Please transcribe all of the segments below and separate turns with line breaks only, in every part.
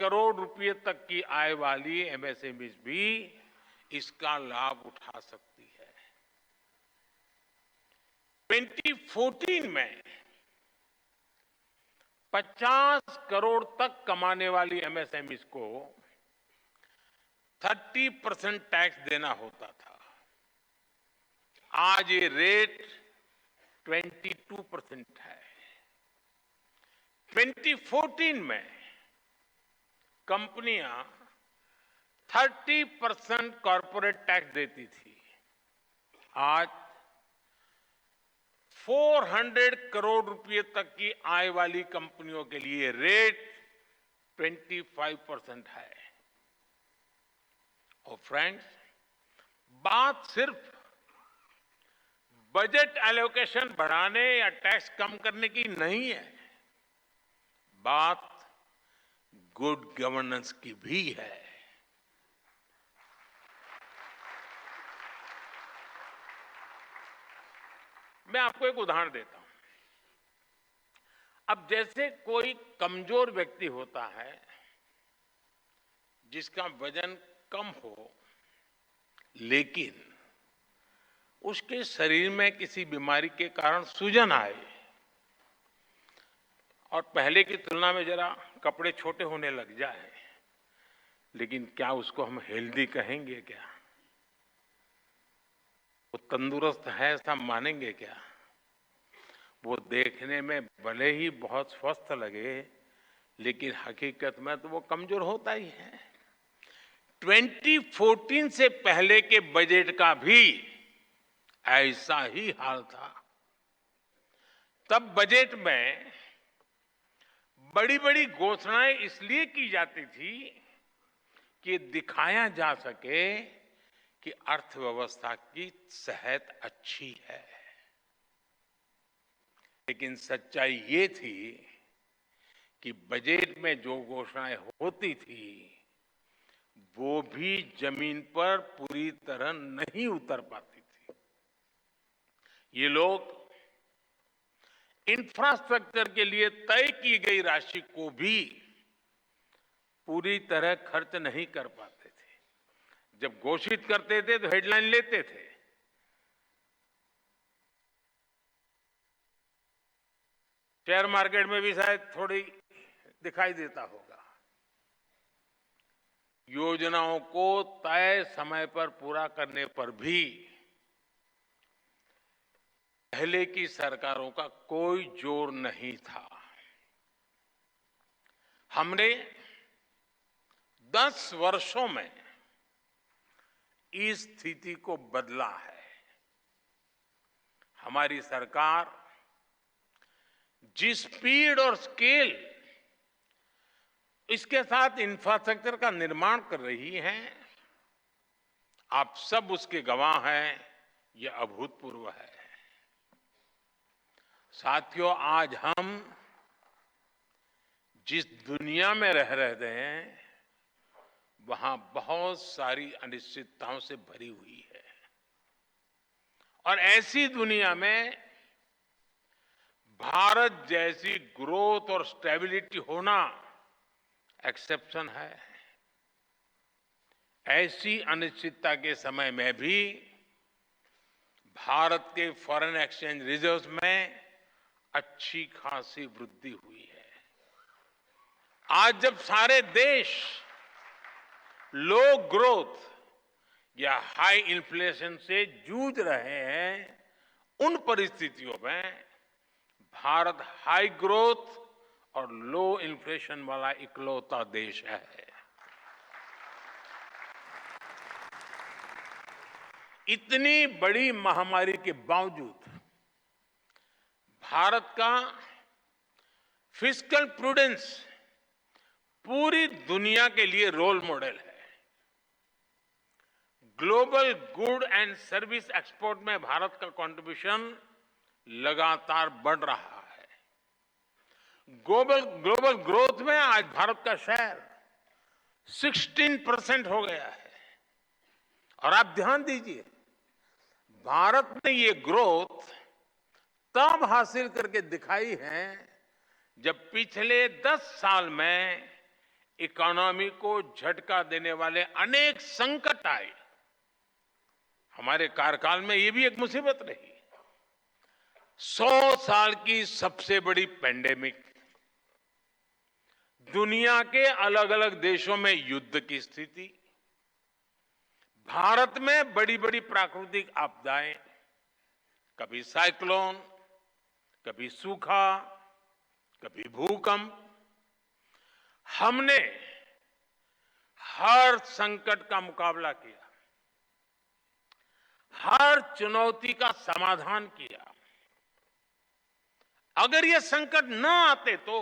करोड़ रुपए तक की आय वाली एमएसएमईज भी इसका लाभ उठा सकती है। 2014 में 50 करोड़ तक कमाने वाली एमएसएमईज को 30% टैक्स देना होता था। आज ये रेट 22% है। 2014 में कंपनियां 30% कॉर्पोरेट टैक्स देती थी। आज 400 करोड़ रुपए तक की आय वाली कंपनियों के लिए रेट 25% है। और फ्रेंड्स, बात सिर्फ बजट एलोकेशन बढ़ाने या टैक्स कम करने की नहीं है, बात गुड गवर्नेंस की भी है। मैं आपको एक उदाहरण देता हूं। अब जैसे कोई कमजोर व्यक्ति होता है जिसका वजन कम हो, लेकिन उसके शरीर में किसी बीमारी के कारण सूजन आए और पहले की तुलना में जरा कपड़े छोटे होने लग जाए, लेकिन क्या उसको हम हेल्दी कहेंगे? क्या वो तंदुरुस्त है ऐसा मानेंगे? क्या वो देखने में भले ही बहुत स्वस्थ लगे, लेकिन हकीकत में तो वो कमजोर होता ही है। 2014 से पहले के बजट का भी ऐसा ही हाल था। तब बजट में बड़ी बड़ी घोषणाएं इसलिए की जाती थी कि दिखाया जा सके कि अर्थव्यवस्था की सेहत अच्छी है। लेकिन सच्चाई ये थी कि बजट में जो घोषणाएं होती थी वो भी जमीन पर पूरी तरह नहीं उतर पाती थी। ये लोग इंफ्रास्ट्रक्चर के लिए तय की गई राशि को भी पूरी तरह खर्च नहीं कर पाते थे। जब घोषित करते थे तो हेडलाइन लेते थे, शेयर मार्केट में भी शायद थोड़ी दिखाई देता होगा। योजनाओं को तय समय पर पूरा करने पर भी पहले की सरकारों का कोई जोर नहीं था। हमने 10 वर्षों में इस स्थिति को बदला है। हमारी सरकार जिस स्पीड और स्केल इसके साथ इंफ्रास्ट्रक्चर का निर्माण कर रही है, आप सब उसके गवाह हैं। यह अभूतपूर्व है। साथियों, आज हम जिस दुनिया में रह रहे हैं वहां बहुत सारी अनिश्चितताओं से भरी हुई है, और ऐसी दुनिया में भारत जैसी ग्रोथ और स्टेबिलिटी होना एक्सेप्शन है। ऐसी अनिश्चितता के समय में भी भारत के फॉरेन एक्सचेंज रिजर्व्स में अच्छी खासी वृद्धि हुई है। आज जब सारे देश लो ग्रोथ या हाई इन्फ्लेशन से जूझ रहे हैं, उन परिस्थितियों में भारत हाई ग्रोथ और लो इन्फ्लेशन वाला इकलौता देश है। इतनी बड़ी महामारी के बावजूद भारत का फिस्कल प्रूडेंस पूरी दुनिया के लिए रोल मॉडल है। Global good and service export में भारत का कंट्रीब्यूशन लगातार बढ़ रहा है। ग्लोबल ग्रोथ में आज भारत का शेयर 16% हो गया है। और आप ध्यान दीजिए, भारत ने ये ग्रोथ तब हासिल करके दिखाई है जब पिछले 10 साल में इकोनॉमी को झटका देने वाले अनेक संकट आए। हमारे कार्यकाल में ये भी एक मुसीबत रही। 100 साल की सबसे बड़ी पैंडेमिक, दुनिया के अलग अलग देशों में युद्ध की स्थिति, भारत में बड़ी बड़ी प्राकृतिक आपदाएं, कभी साइक्लोन, कभी सूखा, कभी भूकंप। हमने हर संकट का मुकाबला किया, हर चुनौती का समाधान किया। अगर ये संकट न आते तो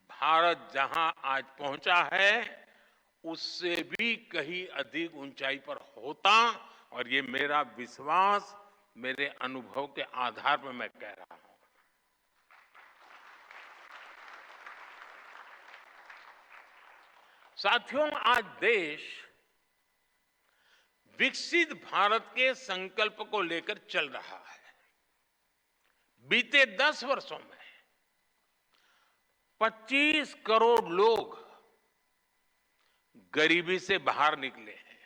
भारत जहां आज पहुंचा है उससे भी कहीं अधिक ऊंचाई पर होता, और ये मेरा विश्वास, मेरे अनुभव के आधार पर मैं कह रहा हूं। साथियों, आज देश विकसित भारत के संकल्प को लेकर चल रहा है। बीते 10 वर्षों में 25 करोड़ लोग गरीबी से बाहर निकले हैं।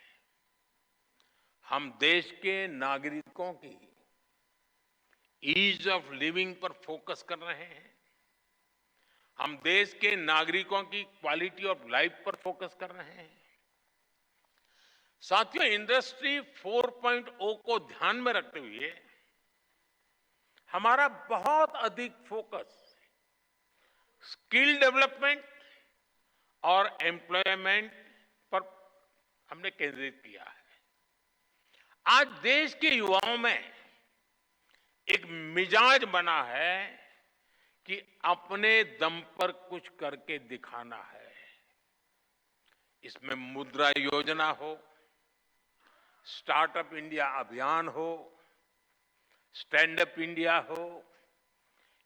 हम देश के नागरिकों की ईज ऑफ लिविंग पर फोकस कर रहे हैं। हम देश के नागरिकों की क्वालिटी ऑफ लाइफ पर फोकस कर रहे हैं। साथियों, इंडस्ट्री 4.0 को ध्यान में रखते हुए हमारा बहुत अधिक फोकस स्किल डेवलपमेंट और एम्प्लॉयमेंट पर हमने केंद्रित किया है। आज देश के युवाओं में एक मिजाज बना है कि अपने दम पर कुछ करके दिखाना है। इसमें मुद्रा योजना हो, स्टार्टअप इंडिया अभियान हो, स्टैंड अप इंडिया हो,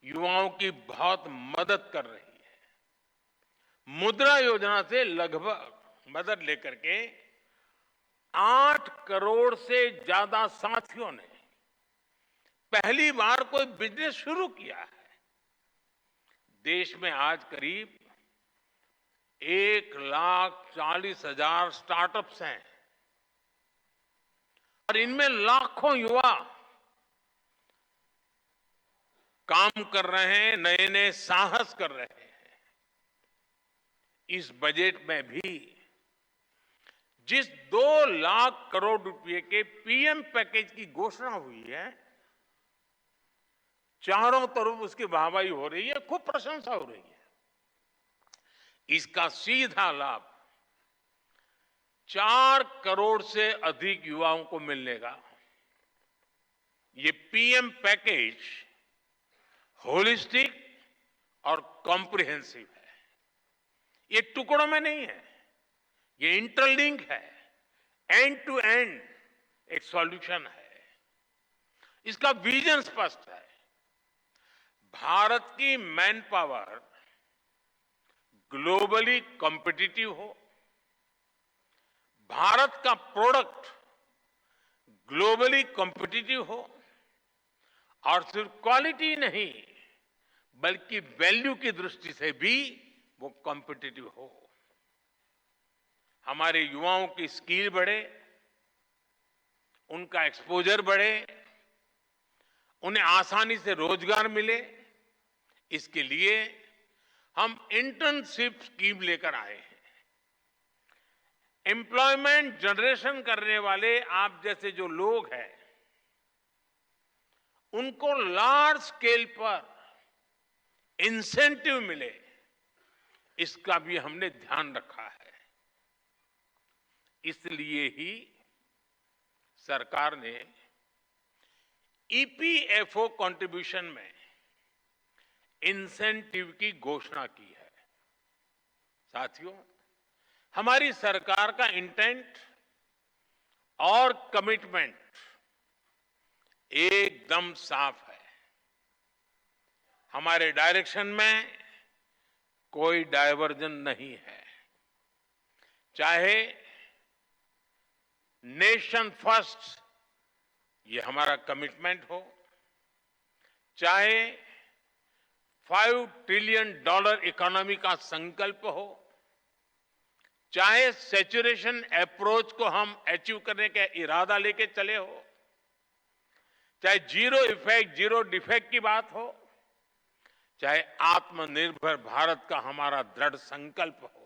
युवाओं की बहुत मदद कर रही है। मुद्रा योजना से लगभग मदद लेकर के 8 करोड़ से ज्यादा साथियों ने पहली बार कोई बिजनेस शुरू किया है। देश में आज करीब 1,40,000 स्टार्टअप्स हैं और इनमें लाखों युवा काम कर रहे हैं, नए नए साहस कर रहे हैं। इस बजट में भी जिस 2 लाख करोड़ रुपए के पीएम पैकेज की घोषणा हुई है, चारों तरफ उसकी वाहवाही हो रही है, खूब प्रशंसा हो रही है। इसका सीधा लाभ 4 करोड़ से अधिक युवाओं को मिलने का। ये पीएम पैकेज होलिस्टिक और कॉम्प्रिहेंसिव है। ये टुकड़ों में नहीं है, ये इंटरलिंक है, एंड टू एंड एक सॉल्यूशन है। इसका विजन स्पष्ट है। भारत की मैन पावर ग्लोबली कॉम्पिटिटिव हो, भारत का प्रोडक्ट ग्लोबली कॉम्पिटिटिव हो, और सिर्फ क्वालिटी नहीं बल्कि वैल्यू की दृष्टि से भी वो कॉम्पिटिटिव हो। हमारे युवाओं की स्किल बढ़े, उनका एक्सपोजर बढ़े, उन्हें आसानी से रोजगार मिले, इसके लिए हम इंटर्नशिप स्कीम लेकर आए हैं। एम्प्लॉयमेंट जनरेशन करने वाले आप जैसे जो लोग हैं, उनको लार्ज स्केल पर इंसेंटिव मिले, इसका भी हमने ध्यान रखा है। इसलिए ही सरकार ने ईपीएफओ कंट्रीब्यूशन में इंसेंटिव की घोषणा की है। साथियों, हमारी सरकार का इंटेंट और कमिटमेंट एकदम साफ है। हमारे डायरेक्शन में कोई डायवर्जन नहीं है। चाहे नेशन फर्स्ट ये हमारा कमिटमेंट हो, चाहे $5 ट्रिलियन इकोनॉमी का संकल्प हो, चाहे सैचुरेशन अप्रोच को हम अचीव करने का इरादा लेके चले हो, चाहे जीरो इफेक्ट जीरो डिफेक्ट की बात हो, चाहे आत्मनिर्भर भारत का हमारा दृढ़ संकल्प हो,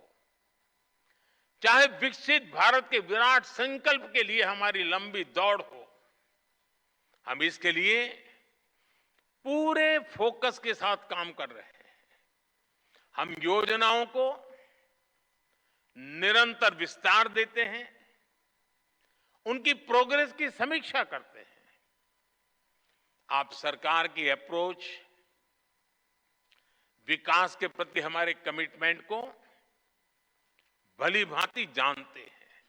चाहे विकसित भारत के विराट संकल्प के लिए हमारी लंबी दौड़ हो, हम इसके लिए पूरे फोकस के साथ काम कर रहे हैं। हम योजनाओं को निरंतर विस्तार देते हैं, उनकी प्रोग्रेस की समीक्षा करते हैं। आप सरकार की अप्रोच, विकास के प्रति हमारे कमिटमेंट को भली भांति जानते हैं।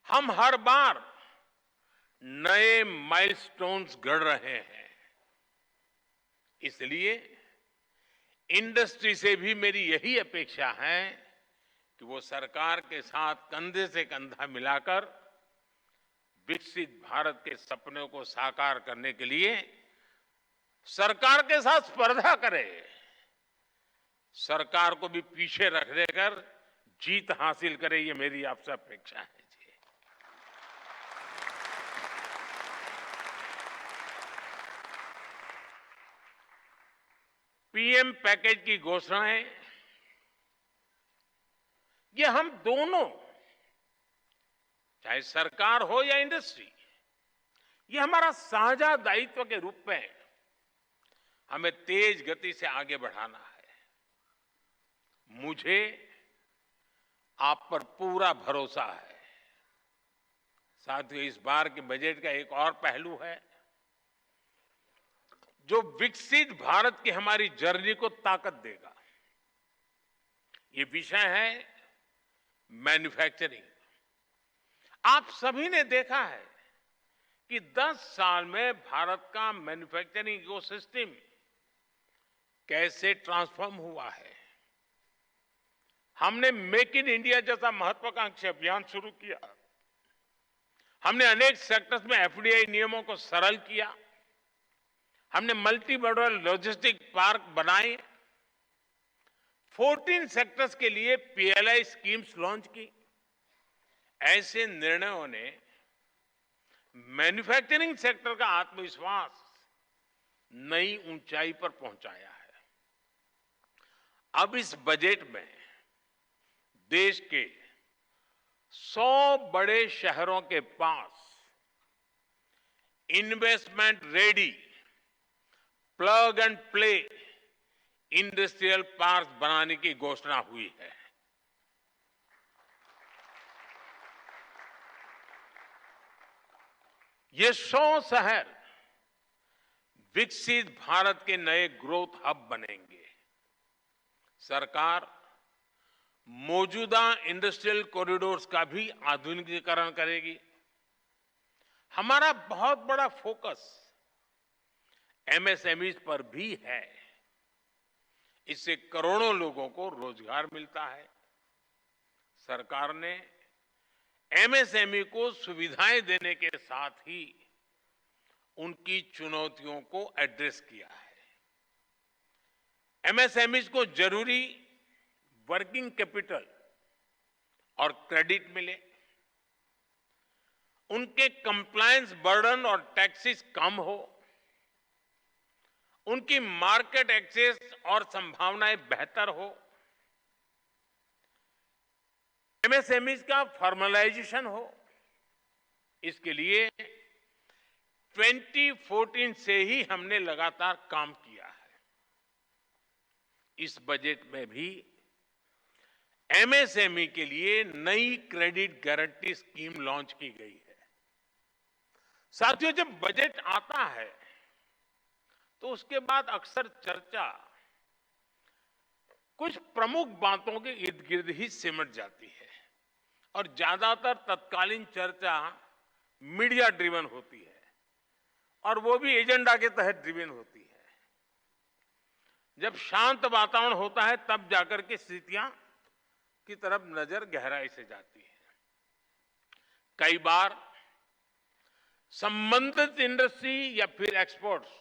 हम हर बार नए माइलस्टोन्स गढ़ रहे हैं। इसलिए इंडस्ट्री से भी मेरी यही अपेक्षा है कि वो सरकार के साथ कंधे से कंधा मिलाकर विकसित भारत के सपनों को साकार करने के लिए सरकार के साथ स्पर्धा करे, सरकार को भी पीछे रख देकर जीत हासिल करे। ये मेरी आपसे अपेक्षा है। पीएम पैकेज की घोषणाएं, ये हम दोनों, चाहे सरकार हो या इंडस्ट्री, ये हमारा साझा दायित्व के रूप में हमें तेज गति से आगे बढ़ाना है। मुझे आप पर पूरा भरोसा है। साथियों, इस बार के बजट का एक और पहलू है जो विकसित भारत की हमारी जर्नी को ताकत देगा। ये विषय है मैन्युफैक्चरिंग। आप सभी ने देखा है कि 10 साल में भारत का मैन्युफैक्चरिंग इकोसिस्टम कैसे ट्रांसफॉर्म हुआ है। हमने मेक इन इंडिया जैसा महत्वाकांक्षी अभियान शुरू किया। हमने अनेक सेक्टर्स में एफडीआई नियमों को सरल किया। हमने मल्टी मॉडल लॉजिस्टिक पार्क बनाए। 14 सेक्टर्स के लिए पीएलआई स्कीम्स लॉन्च की। ऐसे निर्णयों ने मैन्युफैक्चरिंग सेक्टर का आत्मविश्वास नई ऊंचाई पर पहुंचाया है। अब इस बजट में देश के 100 बड़े शहरों के पास investment ready plug and play industrial park बनाने की घोषणा हुई है। ये 100 शहर विकसित भारत के नए ग्रोथ हब बनेंगे। सरकार मौजूदा इंडस्ट्रियल कॉरिडोर्स का भी आधुनिकीकरण करेगी। हमारा बहुत बड़ा फोकस एमएसएमईज पर भी है। इससे करोड़ों लोगों को रोजगार मिलता है। सरकार ने एमएसएमई को सुविधाएं देने के साथ ही उनकी चुनौतियों को एड्रेस किया है। एमएसएमईज को जरूरी वर्किंग कैपिटल और क्रेडिट मिले, उनके कंप्लायंस बर्डन और टैक्सेस कम हो, उनकी मार्केट एक्सेस और संभावनाएं बेहतर हो, एमएसएमईज का फॉर्मलाइजेशन हो। इसके लिए 2014 से ही हमने लगातार काम किया है। इस बजट में भी एमएसएमई के लिए नई क्रेडिट गारंटी स्कीम लॉन्च की गई है। साथियों, जब बजट आता है तो उसके बाद अक्सर चर्चा कुछ प्रमुख बातों के इर्द गिर्द ही सिमट जाती है और ज्यादातर तत्कालीन चर्चा मीडिया ड्रिवन होती है और वो भी एजेंडा के तहत ड्रिवन होती है। जब शांत वातावरण होता है तब जाकर के स्थितियां की तरफ नजर गहराई से जाती है। कई बार संबंधित इंडस्ट्री या फिर एक्सपर्ट्स